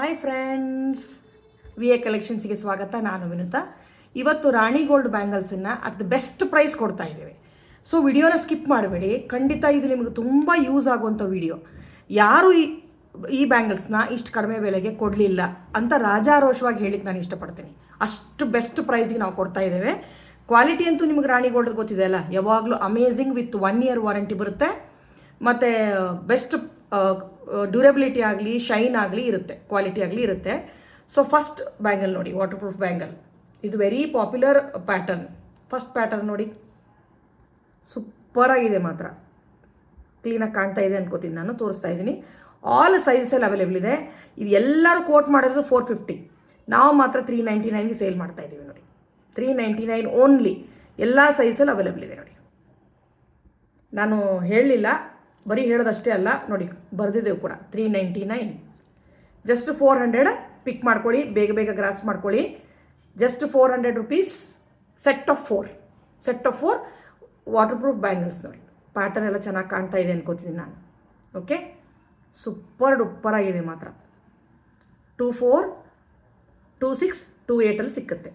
Hi friends, V A ಕಲೆಕ್ಷನ್ಸ್ಗೆ ಸ್ವಾಗತ. ನಾನು ವಿನುತಾ. ಇವತ್ತು ರಾಣಿ ಗೋಲ್ಡ್ ಬ್ಯಾಂಗಲ್ಸನ್ನು ಅಟ್ ದ ಬೆಸ್ಟ್ ಪ್ರೈಸ್ ಕೊಡ್ತಾ ಇದ್ದೇವೆ. ಸೊ ವಿಡಿಯೋನ ಸ್ಕಿಪ್ ಮಾಡಬೇಡಿ, ಖಂಡಿತ ಇದು ನಿಮಗೆ ತುಂಬ ಯೂಸ್ ಆಗುವಂಥ ವಿಡಿಯೋ. ಯಾರು ಈ ಬ್ಯಾಂಗಲ್ಸ್ನ ಇಷ್ಟು ಕಡಿಮೆ ಬೆಲೆಗೆ ಕೊಡಲಿಲ್ಲ ಅಂತ ರಾಜಾರೋಷವಾಗಿ ಹೇಳಿಕ್ಕೆ ನಾನು ಇಷ್ಟಪಡ್ತೀನಿ. ಅಷ್ಟು ಬೆಸ್ಟ್ ಪ್ರೈಸ್ಗೆ ನಾವು ಕೊಡ್ತಾ ಇದ್ದೇವೆ. ಕ್ವಾಲಿಟಿ ಅಂತೂ ನಿಮಗೆ ರಾಣಿ ಗೋಲ್ಡ್ ಗೊತ್ತಿದೆ ಅಲ್ಲ, ಯಾವಾಗಲೂ ಅಮೇಝಿಂಗ್ ವಿತ್ 1 year ವಾರಂಟಿ ಬರುತ್ತೆ. ಮತ್ತು ಬೆಸ್ಟ್ ಡ್ಯೂರಬಿಲಿಟಿ ಆಗಲಿ, ಶೈನ್ ಆಗಲಿ ಇರುತ್ತೆ, ಕ್ವಾಲಿಟಿ ಆಗಲಿ ಇರುತ್ತೆ. ಸೊ ಫಸ್ಟ್ ಬ್ಯಾಂಗಲ್ ನೋಡಿ, ವಾಟರ್ ಪ್ರೂಫ್ ಬ್ಯಾಂಗಲ್. ಇದು very popular pattern. First pattern ನೋಡಿ, ಸೂಪರಾಗಿದೆ ಮಾತ್ರ. ಕ್ಲೀನಾಗಿ ಕಾಣ್ತಾ ಇದೆ ಅನ್ಕೋತೀನಿ, ನಾನು ತೋರಿಸ್ತಾ ಇದ್ದೀನಿ. ಆಲ್ ಸೈಜಸಲ್ಲಿ ಅವೈಲೇಬಲ್ ಇದೆ. ಇದು ಎಲ್ಲರೂ ಕೋಟ್ ಮಾಡಿರೋದು 450, ನಾವು ಮಾತ್ರ 399ಗೆ ಸೇಲ್ ಮಾಡ್ತಾ ಇದ್ದೀವಿ ನೋಡಿ. 399 ಓನ್ಲಿ. ಎಲ್ಲ ಸೈಜಲ್ಲಿ ಅವೈಲೇಬಲ್ ಇದೆ ನೋಡಿ. ನಾನು ಹೇಳಲಿಲ್ಲ, ಬರೀ ಹೇಳೋದಷ್ಟೇ ಅಲ್ಲ ನೋಡಿ, ಬರೆದಿದ್ದೇವೆ ಕೂಡ. 399, ಜಸ್ಟ್ 400 ಪಿಕ್ ಮಾಡ್ಕೊಳ್ಳಿ, ಬೇಗ ಬೇಗ ಗ್ರಾಸ್ ಮಾಡ್ಕೊಳ್ಳಿ. Just 400 rupees, set of 4 water proof bangles ನೋಡಿ. ಪ್ಯಾಟರ್ನ್ ಎಲ್ಲ ಚೆನ್ನಾಗಿ ಕಾಣ್ತಾ ಇದೆ ಅನ್ಕೋತಿದ್ದೀನಿ ನಾನು. ಓಕೆ, ಸೂಪರ್ ಡೂಪರ್ ಆಗಿದೆ ಮಾತ್ರ. 24, 26, 28 ಸಿಕ್ಕುತ್ತೆ.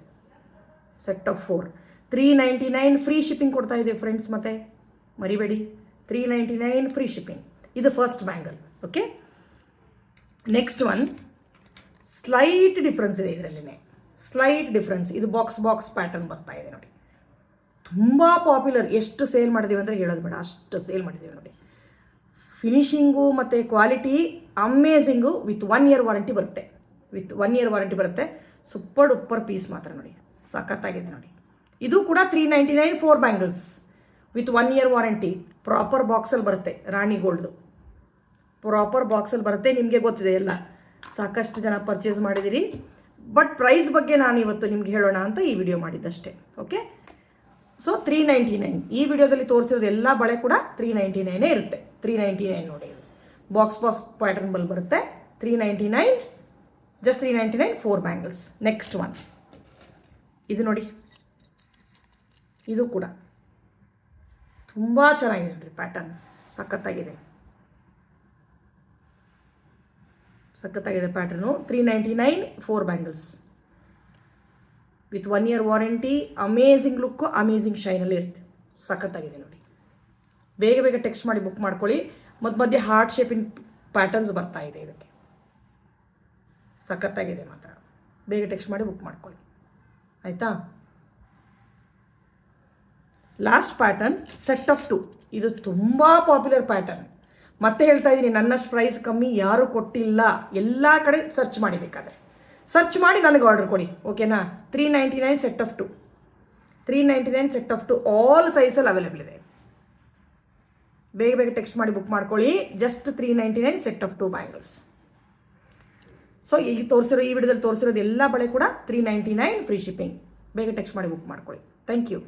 ಸೆಟ್ ಆಫ್ 4, 399 ಫ್ರೀ ಶಿಪ್ಪಿಂಗ್ ಕೊಡ್ತಾ ಇದೆ ಫ್ರೆಂಡ್ಸ್. ಮತ್ತೆ ಮರಿಬೇಡಿ, 399 ಫ್ರೀ ಶಿಪ್ಪಿಂಗ್. ಇದು first bangle. Okay, next one slight difference ಇದೆ ಇದರಲ್ಲಿನೇ, ಸ್ಲೈಟ್ ಡಿಫ್ರೆನ್ಸ್. ಇದು ಬಾಕ್ಸ್ ಪ್ಯಾಟರ್ನ್ ಬರ್ತಾ ಇದೆ ನೋಡಿ. ತುಂಬ ಪಾಪ್ಯುಲರ್. ಎಷ್ಟು ಸೇಲ್ ಮಾಡಿದ್ದೀವಿ ಅಂದರೆ ಹೇಳೋದು ಬೇಡ, ಅಷ್ಟು ಸೇಲ್ ಮಾಡಿದ್ದೀವಿ ನೋಡಿ. ಫಿನಿಶಿಂಗು ಮತ್ತು ಕ್ವಾಲಿಟಿ ಅಮೇಝಿಂಗು. ವಿತ್ 1 year ವಾರಂಟಿ ಬರುತ್ತೆ. ಸೂಪರ್ ಡೂಪರ್ ಪೀಸ್ ಮಾತ್ರ ನೋಡಿ, ಸಖತ್ತಾಗಿದೆ ನೋಡಿ. ಇದು ಕೂಡ 399 4 bangles with 1 year warranty. Proper ಬಾಕ್ಸಲ್ಲಿ ಬರುತ್ತೆ. ರಾಣಿ ಗೋಲ್ಡ್ದು ಪ್ರಾಪರ್ ಬಾಕ್ಸಲ್ಲಿ ಬರುತ್ತೆ. ನಿಮಗೆ ಗೊತ್ತಿದೆ ಎಲ್ಲ, ಸಾಕಷ್ಟು ಜನ ಪರ್ಚೇಸ್ ಮಾಡಿದ್ದೀರಿ. ಬಟ್ ಪ್ರೈಸ್ ಬಗ್ಗೆ ನಾನು ಇವತ್ತು ನಿಮ್ಗೆ ಹೇಳೋಣ ಅಂತ ಈ ವಿಡಿಯೋ ಮಾಡಿದ್ದಷ್ಟೇ. Okay, so 399. ಈ ವಿಡಿಯೋದಲ್ಲಿ ತೋರಿಸಿರೋದು ಎಲ್ಲ ಬಳೆ ಕೂಡ 399 ಇರುತ್ತೆ. 399 ನೋಡಿ, ಇದು ಬಾಕ್ಸ್ ಪ್ಯಾಟರ್ನ್ ಬಲ್ ಬರುತ್ತೆ. 399, ಜಸ್ಟ್ 399 4 ಬ್ಯಾಂಗಲ್ಸ್. ನೆಕ್ಸ್ಟ್ ಒನ್ ಇದು ನೋಡಿ, ಇದು ಕೂಡ ತುಂಬ ಚೆನ್ನಾಗಿದೆ ನೋಡಿರಿ. ಪ್ಯಾಟರ್ನ್ ಸಖತ್ತಾಗಿದೆ pattern. 399 4 bangles with 1 year warranty. Amazing look, amazing ಶೈನಲ್ಲಿ ಇರುತ್ತೆ. ಸಖತ್ತಾಗಿದೆ ನೋಡಿ. ಬೇಗ ಬೇಗ ಟೆಕ್ಸ್ಟ್ ಮಾಡಿ ಬುಕ್ ಮಾಡ್ಕೊಳ್ಳಿ. ಮಧ್ಯೆ ಹಾರ್ಟ್ ಶೇಪಿನ ಪ್ಯಾಟರ್ನ್ಸ್ ಬರ್ತಾ ಇದೆ ಇದಕ್ಕೆ. ಸಖತ್ತಾಗಿದೆ ಮಾತ್ರ. ಬೇಗ ಟೆಕ್ಸ್ಟ್ ಮಾಡಿ ಬುಕ್ ಮಾಡ್ಕೊಳ್ಳಿ, ಆಯಿತಾ. Last pattern set of 2. ಇದು ತುಂಬ ಪಾಪ್ಯುಲರ್ ಪ್ಯಾಟರ್ನ್. ಮತ್ತೆ ಹೇಳ್ತಾ ಇದ್ದೀನಿ, ನನ್ನಷ್ಟು ಪ್ರೈಸ್ ಕಮ್ಮಿ ಯಾರೂ ಕೊಟ್ಟಿಲ್ಲ. ಎಲ್ಲ ಕಡೆ ಸರ್ಚ್ ಮಾಡಿ, ಬೇಕಾದರೆ ಸರ್ಚ್ ಮಾಡಿ ನನಗೆ ಆರ್ಡರ್ ಕೊಡಿ, ಓಕೆನಾ. 399 set of 2, 399 set of 2 all ಸೈಜಲ್ಲಿ ಅವೈಲೇಬಲ್ ಇದೆ. ಬೇಗ ಬೇಗ ಟೆಕ್ಸ್ಟ್ ಮಾಡಿ ಬುಕ್ ಮಾಡ್ಕೊಳ್ಳಿ. Just 399 set of 2 bangles. So ಈ ವಿಡಿಯೋದಲ್ಲಿ ತೋರಿಸಿರೋದು ಎಲ್ಲ ಬಳೆ ಕೂಡ 399 ಫ್ರೀ ಶಿಪ್ಪಿಂಗ್. ಬೇಗ ಟೆಕ್ಸ್ಟ್ ಮಾಡಿ ಬುಕ್ ಮಾಡ್ಕೊಳ್ಳಿ. Thank you.